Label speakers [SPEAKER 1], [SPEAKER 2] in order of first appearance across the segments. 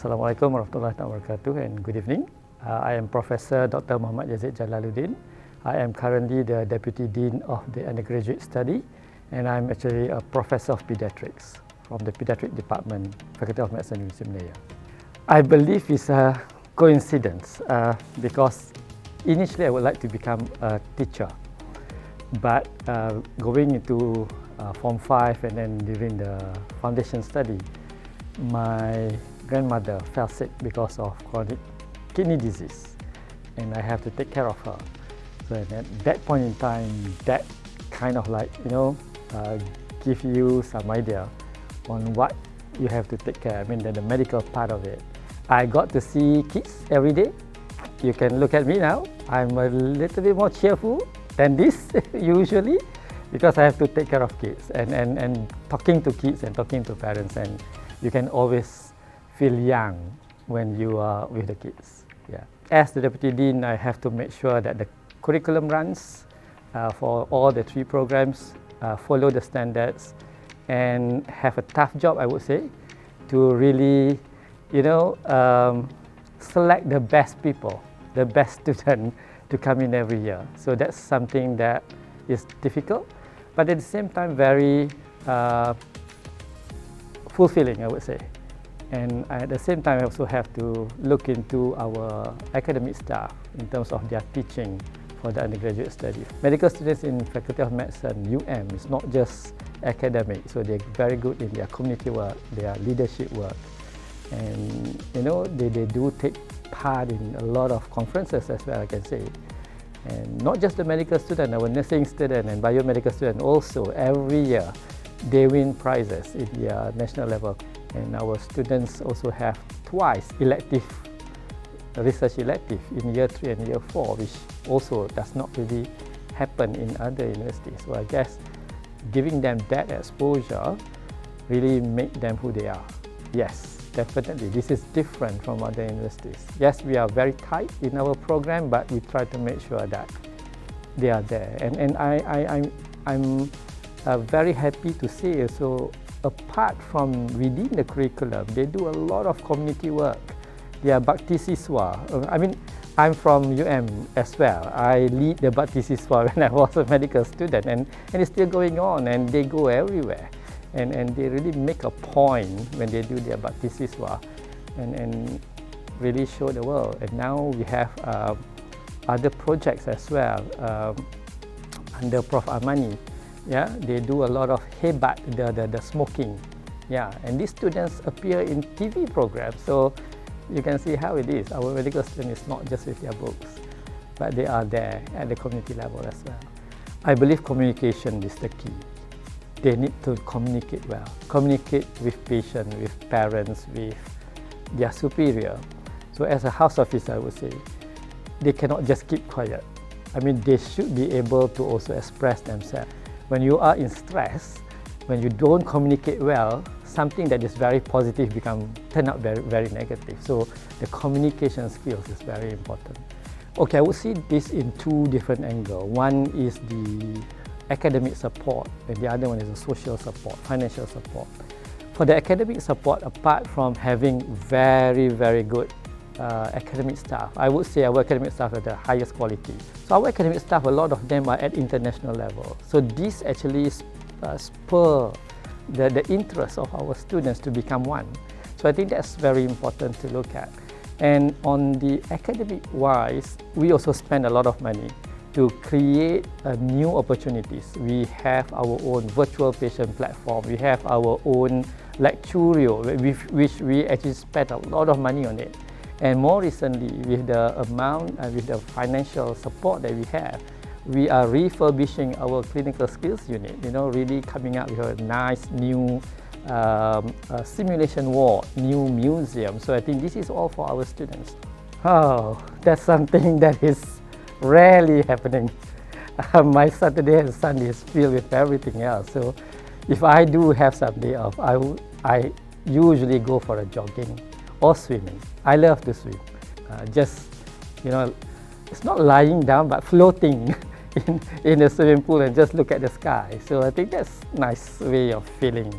[SPEAKER 1] Assalamualaikum warahmatullahi wabarakatuh and good evening. I am Professor Dr. Muhammad Yazid Jalaludin. I am currently the Deputy Dean of the Undergraduate Study and I'm actually a Professor of Pediatrics from the Pediatric Department, Faculty of Medicine, Universiti Malaya. I believe it's a coincidence because initially I would like to become a teacher, but going into Form 5 and then during the foundation study, my grandmother fell sick because of chronic kidney disease and I have to take care of her. So at that point in time, that kind of give you some idea on what you have to take care. I mean the medical part of it. I got to see kids every day. You can look at me now. I'm a little bit more cheerful than this usually because I have to take care of kids and talking to kids and talking to parents, and you can always feel young when you are with the kids. Yeah. As the Deputy Dean, I have to make sure that the curriculum runs for all the 3 programs, follow the standards, and have a tough job, I would say, to really, select the best people, the best student to come in every year. So that's something that is difficult, but at the same time very fulfilling, I would say. And at the same time, I also have to look into our academic staff in terms of their teaching for the undergraduate study. Medical students in Faculty of Medicine, is not just academic, so they're very good in their community work, their leadership work. And they do take part in a lot of conferences as well, I can say. And not just the medical student, our nursing student and biomedical student also, every year, they win prizes in their national level. And our students also have twice research elective in year 3 and year 4, which also does not really happen in other universities. So I guess giving them that exposure really make them who they are. Yes, definitely, this is different from other universities. Yes, we are very tight in our program, but we try to make sure that they are there. And I'm very happy to say, so apart from within the curriculum, they do a lot of community work. They are Bakti Siswa. I mean, I'm from as well. I lead the Bakti Siswa when I was a medical student, and it's still going on, and they go everywhere. And they really make a point when they do their Bakti Siswa and really show the world. And now we have other projects as well under Prof Amani. Yeah, they do a lot of hebat, the smoking. Yeah, and these students appear in TV programs, so you can see how it is. Our medical student is not just with their books, but they are there at the community level as well. I believe communication is the key. They need to communicate well. Communicate with patients, with parents, with their superior. So as a house officer, I would say, they cannot just keep quiet. I mean, they should be able to also express themselves. When you are in stress, when you don't communicate well, something that is very positive turn out very, very negative. So the communication skills is very important. Okay, I would see this in 2 different angles. One is the academic support, and the other one is the social support, financial support. For the academic support, apart from having very, very good academic staff, I would say our academic staff are the highest quality. So our academic staff, a lot of them are at international level. So this actually spur the interest of our students to become one. So I think that's very important to look at. And on the academic wise, we also spend a lot of money to create new opportunities. We have our own virtual patient platform. We have our own lecturio, which we actually spend a lot of money on it. And more recently, with the amount and with the financial support that we have, we are refurbishing our clinical skills unit, really coming up with a nice new simulation ward, new museum. So I think this is all for our students. Oh, that's something that is rarely happening. My Saturday and Sunday is filled with everything else. So if I do have some day off, I usually go for a jogging or swimming. I love to swim. It's not lying down, but floating in the swimming pool and just look at the sky. So I think that's a nice way of feeling,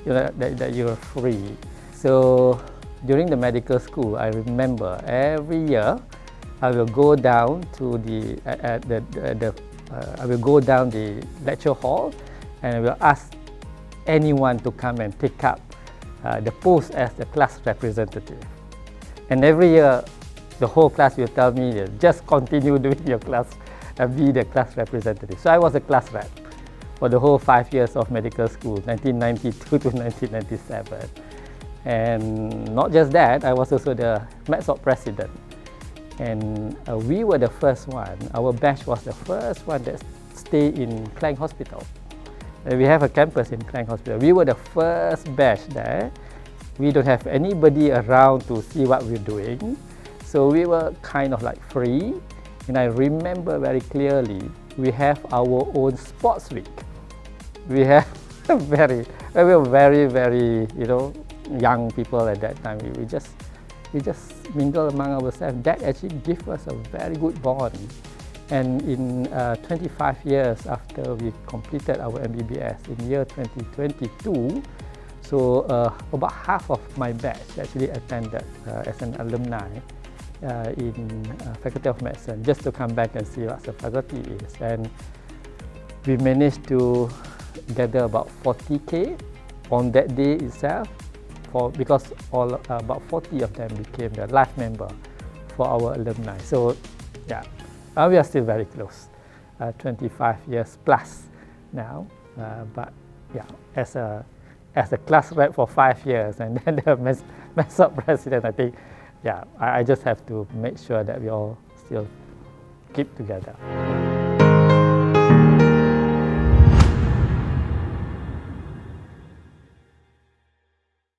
[SPEAKER 1] that you're free. So during the medical school, I remember every year I will go down to I will go down the lecture hall and I will ask anyone to come and take up the post as the class representative. And every year, the whole class will tell me, just continue doing your class and be the class representative. So I was a class rep for the whole 5 years of medical school, 1992 to 1997. And not just that, I was also the MEDSOP president. And we were the first one, our batch was the first one that stayed in Klang Hospital. We have a campus in Klang Hospital. We were the first batch there. We don't have anybody around to see what we're doing. So we were kind of like free. And I remember very clearly, we have our own sports week. We have we were very, young people at that time. We just mingle among ourselves. That actually gives us a very good bond. And in 25 years after we completed our MBBS in year 2022, so about half of my batch actually attended as an alumni in Faculty of Medicine, just to come back and see what the faculty is. And we managed to gather about 40K on that day itself, because about 40 of them became the life member for our alumni. So yeah, we are still very close, 25 years plus now. But yeah, as a class rep for 5 years and then the MEDSOP president, I think, yeah, I just have to make sure that we all still keep together.